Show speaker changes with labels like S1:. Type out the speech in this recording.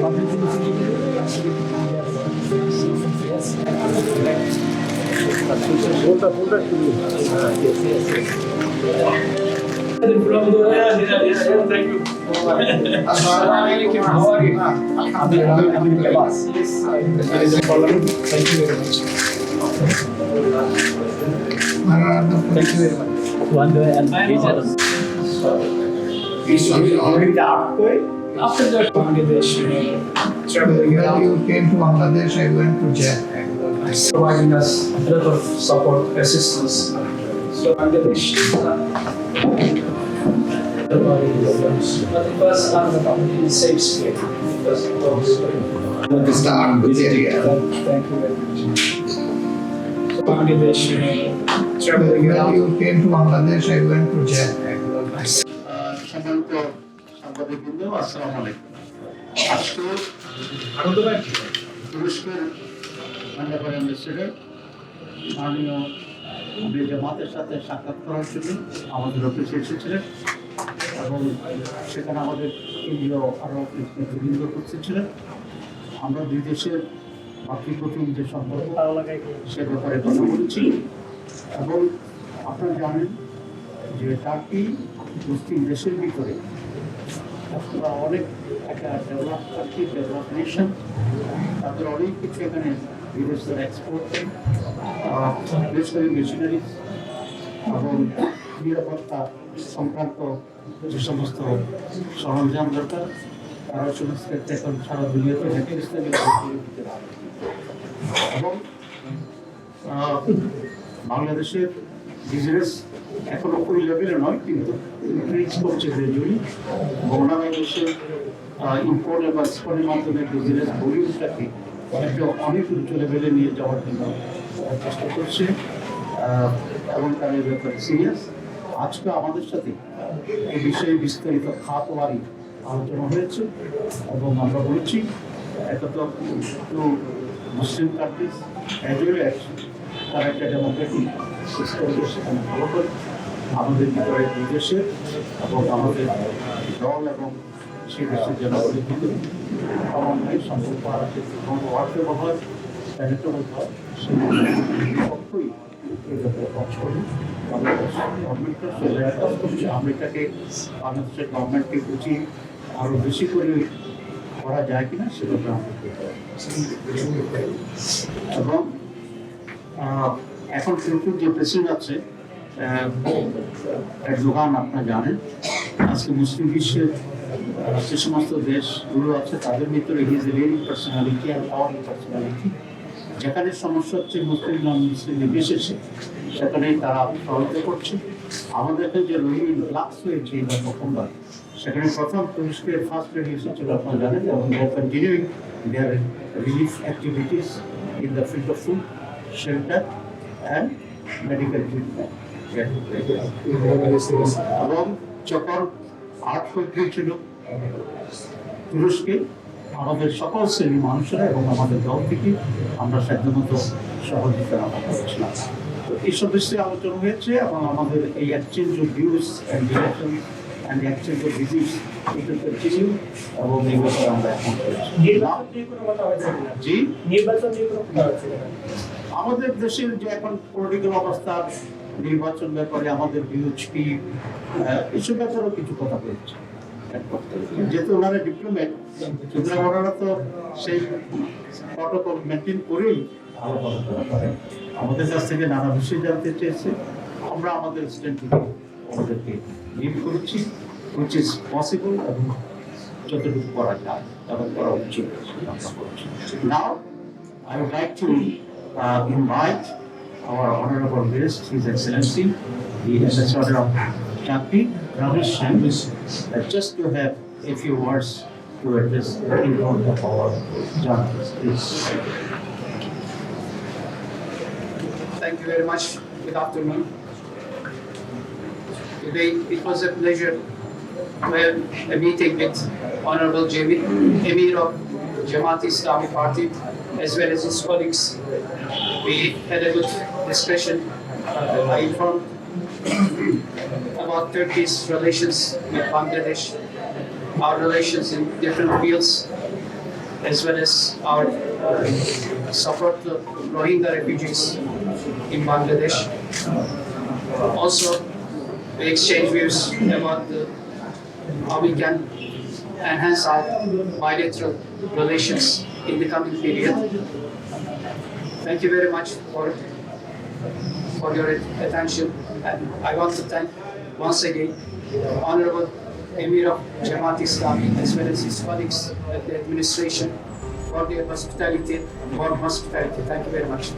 S1: Thank you. How are you? I'm the boss. Yes. Thank you very much. Thank you very much. One day and after that Bangladesh traveling around.
S2: You came to Bangladesh, I went to Japan.
S1: Providing us a lot of support, assistance. So Bangladesh. But it was not a safe space.
S2: Start with area.
S1: Thank you very much. So Bangladesh traveling around.
S2: You came to Bangladesh, I went to Japan.
S3: সম্মানিত সাংবাদিকবৃন্দ, আসসালামু আলাইকুম। আজকে তুরস্কের মাননীয় ambassador মাননীয় আমির জামাতের সাথে সাক্ষাৎ করার জন্য আমাদের অফিসে এসেছিলেন এবং সেখানে আমাদের কেন্দ্রীয় আরও নেতৃবৃন্দ উপস্থিত ছিলেন। আমরা দুই দেশের মাতৃপ্রতিম যে সম্পর্ক সে ব্যাপারে কথা বলেছি এবং আপনারা জানেন যে টার্কি মুসলিম দেশের ভিতরে অনেক একটা ডেভেলপ কান্ট্রি, ডেভেলপ নেশন, তাদের অনেক কিছু এখানে বিদেশের এক্সপোর্ট, বিশেষ করে মেশিনারিজ এবং নিরাপত্তা সংক্রান্ত যে সমস্ত সরঞ্জাম দরকার তারা সমস্ত এখন সারা দুনিয়াতে এবং বাংলাদেশের বিজনেস এখনো ওই লেভেলে নয়, কিন্তু ইনক্রিজ করছে গ্রাজুয়ালি। বাংলাদেশের ইম্পোর্ট এবং এক্সপোর্টের মাধ্যমে বিজনেস ভলিউমটাকে অনেক উচ্চ লেভেলে নিয়ে যাওয়ার জন্য চেষ্টা করছে এবং তার এই ব্যাপারে সিরিয়াস। আজকে আমাদের সাথে এই বিষয়ে বিস্তারিত খাতওয়ারি আলোচনা হয়েছে এবং আমরা বলেছি একদম Muslim countries as well as তারা একটা ডেমোক্রেটিক সিস্টেমকে সেখানে ফলো করে আমাদের ভিতরে দুই দেশের এবং আমাদের দল এবং সেই দেশের জনগণের ভিতরে সমন্বয় সম্পর্ক আছে এবং ওয়ার্কেবল হয়, প্যানেটেবল হয়, সেই পক্ষই এই ব্যাপারে কাজ করি। বাংলাদেশ গভর্নমেন্টটা সেভাবে কাজ করছে। আমরা এটাকে বাংলাদেশের গভর্নমেন্টকে বুঝিয়ে আরও বেশি করে করা যায় কিনা সেভাবে আমাদের এবং এখন কিন্তু যে প্রেসিডেন্ট আছে এরদোগান, আপনারা জানেন আজকে মুসলিম বিশ্বের যে সমস্ত দেশগুলো আছে তাদের ভিতরে হিজ এ ভেরি পার্সোনালিটি আর পাওয়ারফুল পার্সোনালিটি। যেখানে সমস্যা হচ্ছে মুসলিম নন মুসলিম নির্বিশেষে সেখানেই তারা সহায়তা করছে। আমাদের এখানে যে রোহিঙ্গা ইনফ্লাক্স হয়েছে এটা প্রথমবার, সেখানে প্রথম তুরস্কের ফার্স্ট লেডি এসেছিল আপনারা জানেন এবং continuing their relief activities in the field of food, shelter and medical treatment. এবং যখন আর্থিক ছিল তুরস্কে আমাদের সকল শ্রেণীর মানুষেরা এবং আমাদের দল থেকে আমরা সাধ্যমতো সহযোগিতা করেছিলাম। তো এইসব বিষয়ে আলোচনা হয়েছে এবং আমাদের এই exchange of views and direction and exchange of visits এটা কন্টিনিউ এবং এই ব্যাপারে আমরা এখন জি আমাদের দেশের যে এখন পলিটিক্যাল অবস্থা, নির্বাচন ব্যাপারে আমাদের ভিউজ কি, এসব ব্যাপারেও কিছু কথা বলছে। যেহেতু ওনারা ডিপ্লোম্যাট, সুতরাং ওনারা তো সেই প্রটোকল মেনটেন করেই আলোচনা করেন। আমাদের কাছ থেকে নানা বিষয় জানতে চেয়েছে, আমরা আমাদের স্ট্যান্ড থেকে ওদেরকে লিড করেছি, হুইচ ইজ পসিবল এবং যতটুকু করা যায় এবং করা উচিত আমরা করছি। নাও I would like to invite our honorable guest, His Excellency, the Ambassador of Turkey, Ramesh Shams, just to have a few words to address in front of our journalists. Please.
S4: Thank you very much. Good afternoon. Today it was a pleasure to have a meeting with Honorable Jamil, Emir of Jamaat Islami Party, as well as his colleagues. We had a good discussion. I informed about Turkey's relations with Bangladesh, our relations in different fields, as well as our support to Rohingya refugees in Bangladesh. Also, we exchange views about how we can enhance our bilateral relations in the coming period. Thank you very much for your attention. And I want to thank once again Honorable Emir of Jamaat Islami as well as his colleagues at the administration for their hospitality. Thank you very much.